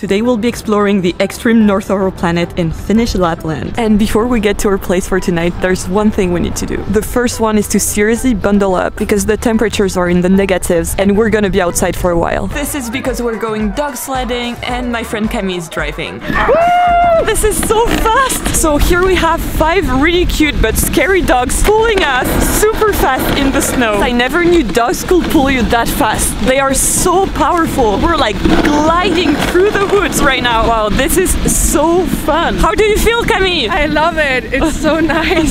Today we'll be exploring the extreme north of our planet in Finnish Lapland. And before we get to our place for tonight, there's one thing we need to do. The first one is to seriously bundle up because the temperatures are in the negatives and we're gonna be outside for a while. This is because we're going dog sledding and my friend Camille is driving. Woo! This is so fast! So here we have 5 really cute but scary dogs pulling us super fast in the snow. I never knew dogs could pull you that fast. They are so powerful. We're like gliding through the woods right now. Wow, this is so fun. How do you feel, Camille? I love it. It's so nice.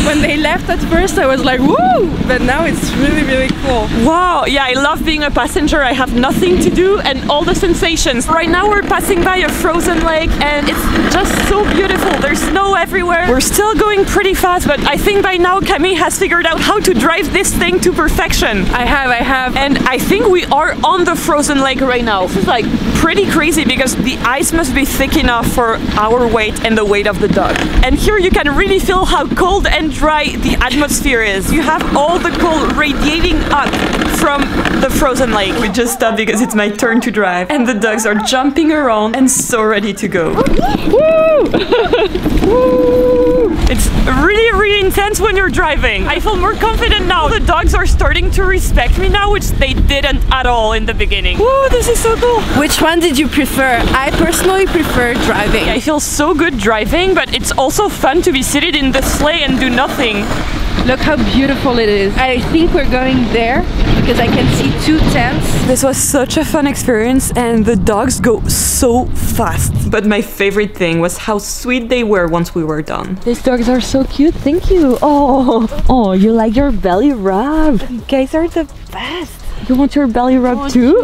When they left at first, I was like, woo! But now it's really, really cool. Wow, yeah, I love being a passenger. I have nothing to do and all the sensations. Right now we're passing by a frozen lake and it's just so beautiful. There's snow everywhere. We're still going pretty fast, but I think by now Camille has figured out how to drive this thing to perfection. I have. And I think we are on the frozen lake right now. This is like pretty crazy because the ice must be thick enough for our weight and the weight of the dog. And here you can really feel how cold and dry the atmosphere is. You have all the cold radiating up from the frozen lake. We just stopped because it's my turn to drive and the dogs are jumping around and so ready to go. Woo! Woo! It's really, really intense when you're driving. I feel more confident now. The dogs are starting to respect me now, which they didn't at all in the beginning. Woo, this is so cool. Which one did you prefer? I personally prefer driving. I feel so good driving, but it's also fun to be seated in the sleigh and do nothing. Look how beautiful it is. I think we're going there because I can see 2 tents. This was such a fun experience and the dogs go so fast. But my favorite thing was how sweet they were once we were done. These dogs are so cute, thank you. Oh, you like your belly rub. You guys are the best. You want your belly rub too?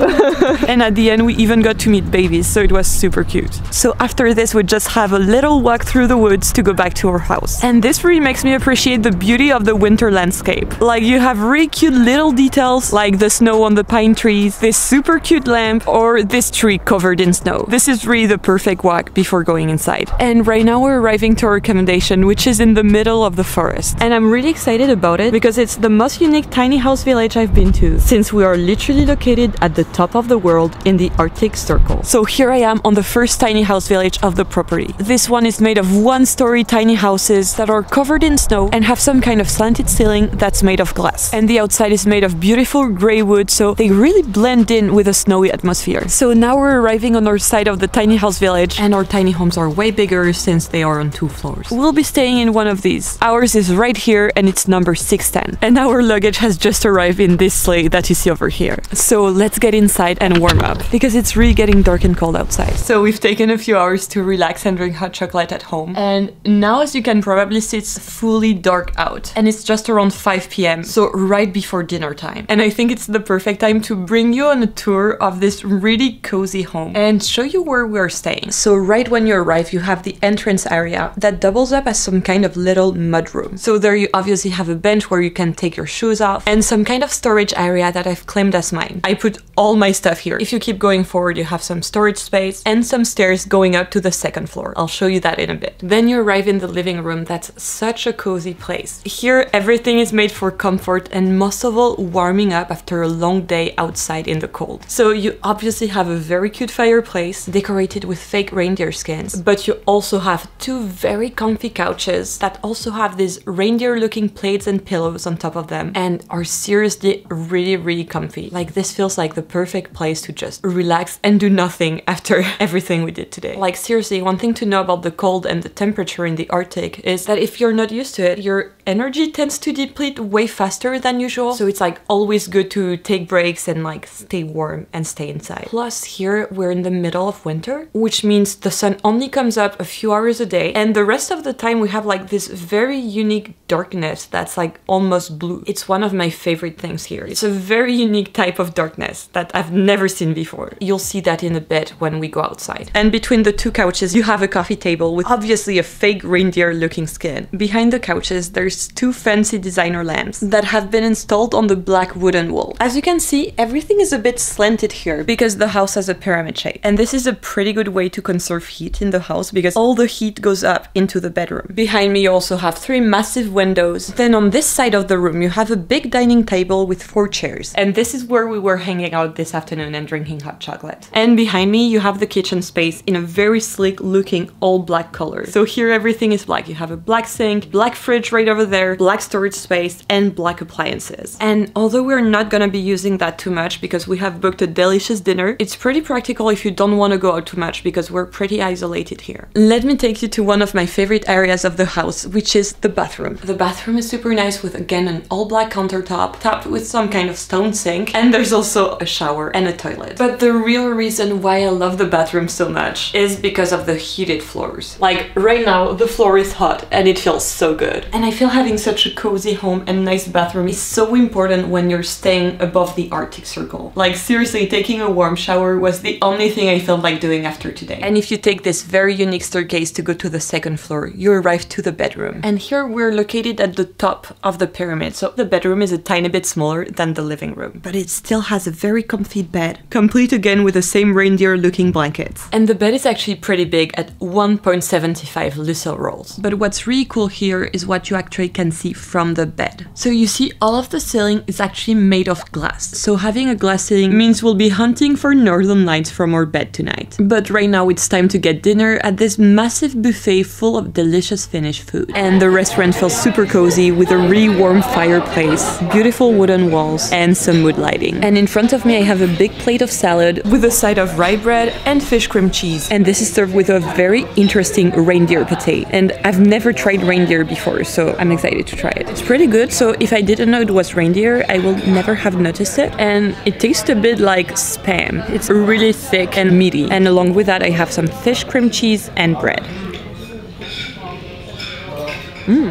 And at the end we even got to meet babies, so it was super cute. So after this we just have a little walk through the woods to go back to our house. And this really makes me appreciate the beauty of the winter landscape. Like you have really cute little details like the snow on the pine trees, this super cute lamp, or this tree covered in snow. This is really the perfect walk before going inside. And right now we're arriving to our accommodation, which is in the middle of the forest. And I'm really excited about it because it's the most unique tiny house village I've been to, since we are literally located at the top of the world in the Arctic Circle. So here I am on the first tiny house village of the property. This one is made of 1-story tiny houses that are covered in snow and have some kind of slanted ceiling that's made of glass. And the outside is made of beautiful grey wood, so they really blend in with a snowy atmosphere. So now we're arriving on our side of the tiny house village and our tiny homes are way bigger since they are on 2 floors. We'll be staying in one of these. Ours is right here and it's number 610. And our luggage has just arrived in this sleigh that you see over here. So let's get inside and warm up because it's really getting dark and cold outside. So we've taken a few hours to relax and drink hot chocolate at home. And now, as you can probably see, it's fully dark out and it's just around 5 p.m. So right before dinner time. And I think it's the perfect time to bring you on a tour of this really cozy home and show you where we're staying. So right when you arrive, you have the entrance area that doubles up as some kind of little mud room. So there you obviously have a bench where you can take your shoes off and some kind of storage area that I've claimed as mine. I put all my stuff here. If you keep going forward, you have some storage space and some stairs going up to the 2nd floor. I'll show you that in a bit. Then you arrive in the living room. That's such a cozy place. Here, everything is made for comfort and most of all, warming up after a long day outside in the cold. So you obviously have a very cute fireplace decorated with fake reindeer skins, but you also have 2 very comfy couches that also have these reindeer looking plates and pillows on top of them and are seriously really, really comfy. Like this feels like the perfect place to just relax and do nothing after everything we did today. Like seriously, one thing to know about the cold and the temperature in the Arctic is that if you're not used to it, your energy tends to deplete way faster than usual. So it's like always good to take breaks and like stay warm and stay inside. Plus here we're in the middle of winter, which means the sun only comes up a few hours a day and the rest of the time we have like this very unique darkness that's like almost blue. It's one of my favorite things here. It's a very unique type of darkness that I've never seen before. You'll see that in a bit when we go outside. And between the 2 couches you have a coffee table with obviously a fake reindeer looking skin. Behind the couches there's 2 fancy designer lamps that have been installed on the black wooden wall. As you can see, everything is a bit slanted here because the house has a pyramid shape. And this is a pretty good way to conserve heat in the house because all the heat goes up into the bedroom. Behind me you also have 3 massive windows. Then on this side of the room you have a big dining table with 4 chairs. And this is where we were hanging out this afternoon and drinking hot chocolate. And behind me you have the kitchen space in a very sleek looking all black color. So here everything is black. You have a black sink, black fridge right over there, black storage space, and black appliances. And although we're not gonna be using that too much because we have booked a delicious dinner, it's pretty practical if you don't want to go out too much because we're pretty isolated here. Let me take you to one of my favorite areas of the house, which is the bathroom. The bathroom is super nice with again an all black countertop topped with some kind of stone sink, and there's also a shower and a toilet. But the real reason why I love the bathroom so much is because of the heated floors. Like right now the floor is hot and it feels so good. And I feel having such a cozy home and nice bathroom is so important when you're staying above the Arctic Circle. Like seriously, taking a warm shower was the only thing I felt like doing after today. And if you take this very unique staircase to go to the second floor, you arrive to the bedroom. And here we're located at the top of the pyramid, so the bedroom is a tiny bit smaller than the living room. But it still has a very comfy bed, complete again with the same reindeer looking blankets. And the bed is actually pretty big at 1.75 Lucille rolls. But what's really cool here is what you actually can see from the bed. So you see all of the ceiling is actually made of glass. So having a glass ceiling means we'll be hunting for northern lights from our bed tonight. But right now it's time to get dinner at this massive buffet full of delicious Finnish food. And the restaurant feels super cozy with a really warm fireplace, beautiful wooden walls, and some wood lighting. And in front of me I have a big plate of salad with a side of rye bread and fish cream cheese. And this is served with a very interesting reindeer pate. And I've never tried reindeer before, so I'm excited to try it. It's pretty good, so if I didn't know it was reindeer, I will never have noticed it. And it tastes a bit like Spam. It's really thick and meaty. And along with that I have some fish cream cheese and bread.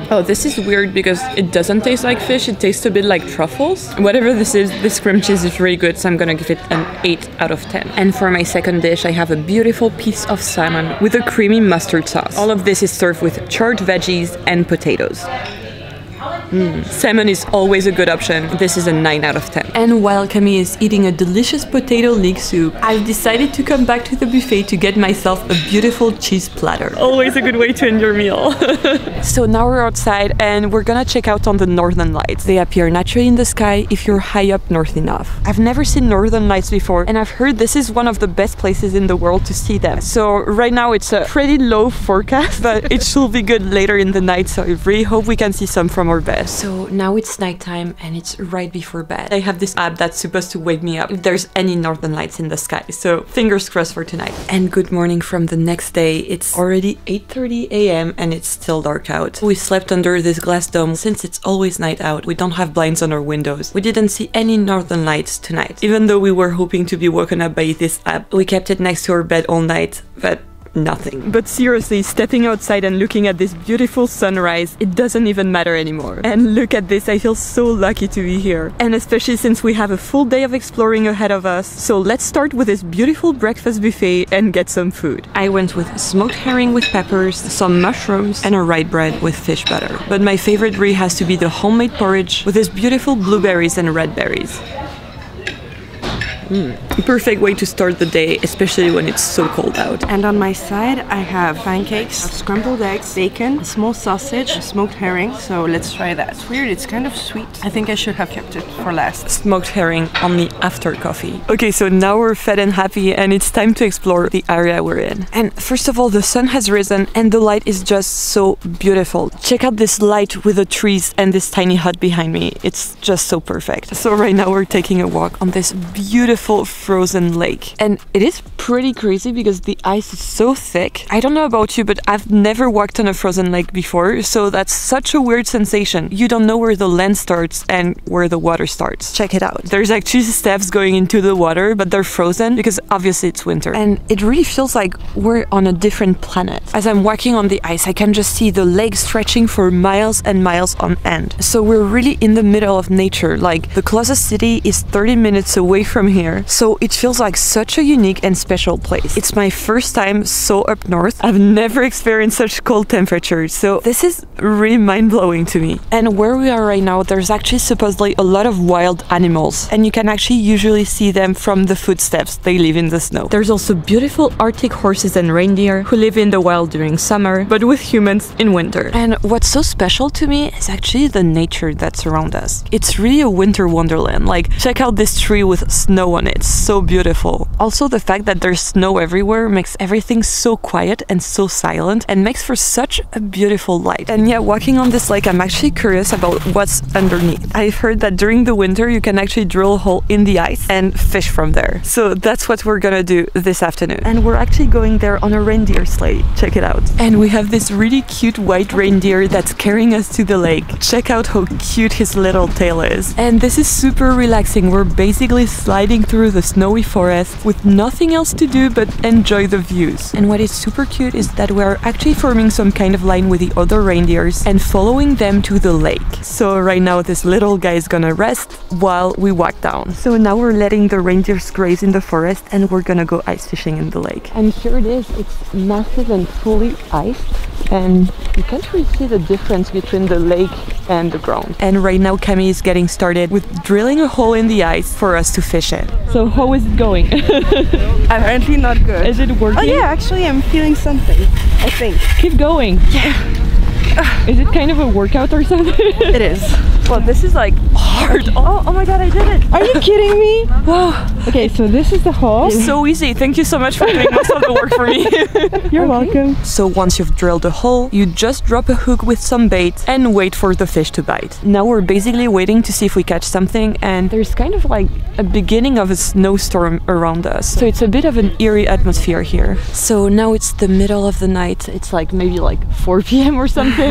Oh, this is weird because it doesn't taste like fish, it tastes a bit like truffles. Whatever this is, this cream cheese is really good, so I'm gonna give it an 8 out of 10. And for my second dish, I have a beautiful piece of salmon with a creamy mustard sauce. All of this is served with charred veggies and potatoes. Salmon is always a good option. This is a 9 out of 10. And while Camille is eating a delicious potato leek soup, I've decided to come back to the buffet to get myself a beautiful cheese platter. Always a good way to end your meal. So now we're outside and we're gonna check out on the northern lights. They appear naturally in the sky if you're high up north enough. I've never seen northern lights before, and I've heard this is one of the best places in the world to see them. So right now it's a pretty low forecast, but it should be good later in the night, so I really hope we can see some from our bed. So now it's nighttime and it's right before bed. I have this app that's supposed to wake me up if there's any northern lights in the sky, so fingers crossed for tonight. And good morning from the next day. It's already 8:30 a.m. and it's still dark out. We slept under this glass dome. Since it's always night out, we don't have blinds on our windows. We didn't see any northern lights tonight, even though we were hoping to be woken up by this app. We kept it next to our bed all night, but nothing. But seriously, stepping outside and looking at this beautiful sunrise, it doesn't even matter anymore. And look at this, I feel so lucky to be here. And especially since we have a full day of exploring ahead of us. So let's start with this beautiful breakfast buffet and get some food. I went with smoked herring with peppers, some mushrooms, and a rye bread with fish butter. But my favorite really has to be the homemade porridge with these beautiful blueberries and red berries. Perfect way to start the day, especially when it's so cold out. And on my side I have pancakes, scrambled eggs, bacon, a small sausage, a smoked herring, so let's try that. It's weird, it's kind of sweet. I think I should have kept it for last. Smoked herring only after coffee. Okay, so now we're fed and happy and it's time to explore the area we're in. And first of all, the sun has risen and the light is just so beautiful. Check out this light with the trees and this tiny hut behind me. It's just so perfect. So right now we're taking a walk on this beautiful frozen lake, and it is pretty crazy because the ice is so thick. I don't know about you, but I've never walked on a frozen lake before, so that's such a weird sensation. You don't know where the land starts and where the water starts. Check it out. There's actually steps going into the water, but they're frozen because obviously it's winter, and it really feels like we're on a different planet. As I'm walking on the ice, I can just see the lake stretching for miles and miles on end. So we're really in the middle of nature. Like, the closest city is 30 minutes away from here. So So it feels like such a unique and special place. It's my first time so up north. I've never experienced such cold temperatures, so this is really mind-blowing to me. And where we are right now, there's actually supposedly a lot of wild animals, and you can actually usually see them from the footsteps. They live in the snow. There's also beautiful Arctic horses and reindeer who live in the wild during summer, but with humans in winter. And what's so special to me is actually the nature that's around us. It's really a winter wonderland. Like, check out this tree with snow on it. It's so beautiful. Also, the fact that there's snow everywhere makes everything so quiet and so silent, and makes for such a beautiful light. And yeah, walking on this lake, I'm actually curious about what's underneath. I've heard that during the winter you can actually drill a hole in the ice and fish from there. So that's what we're gonna do this afternoon. And we're actually going there on a reindeer sleigh. Check it out. And we have this really cute white reindeer that's carrying us to the lake. Check out how cute his little tail is. And this is super relaxing. We're basically sliding through the snowy forest with nothing else to do but enjoy the views. And what is super cute is that we're actually forming some kind of line with the other reindeers and following them to the lake. So right now this little guy is gonna rest while we walk down. So now we're letting the reindeers graze in the forest, and we're gonna go ice fishing in the lake. And here it is. It's massive and fully iced, and you can't really see the difference between the lake and the ground. And right now Camille is getting started with drilling a hole in the ice for us to fish in. So how is it going? Apparently not good. Is it working? Oh yeah, actually I'm feeling something, I think. Keep going. Yeah. Is it kind of a workout or something? It is. Well, this is like hard. Oh my god, I did it! Are you kidding me? Wow. Okay, so this is the hole. It's so easy. Thank you so much for doing most of the work for me. You're welcome. So once you've drilled a hole, you just drop a hook with some bait and wait for the fish to bite. Now we're basically waiting to see if we catch something, and there's kind of like a beginning of a snowstorm around us. So it's a bit of an eerie atmosphere here. So now it's the middle of the night. It's like maybe like 4 p.m. or something.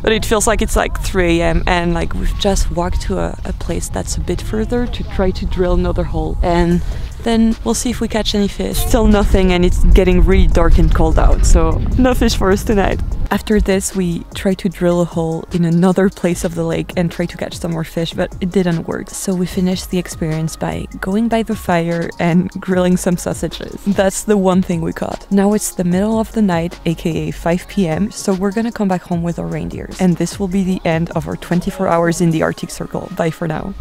But it feels like it's like 3 a.m. and like we've just walked to a place that's a bit further to try to drill another hole, and then we'll see if we catch any fish. Still nothing, and it's getting really dark and cold out, so no fish for us tonight. After this, we tried to drill a hole in another place of the lake and try to catch some more fish, but it didn't work. So we finished the experience by going by the fire and grilling some sausages. That's the one thing we caught. Now it's the middle of the night, aka 5 p.m, so we're gonna come back home with our reindeers. And this will be the end of our 24 hours in the Arctic Circle. Bye for now.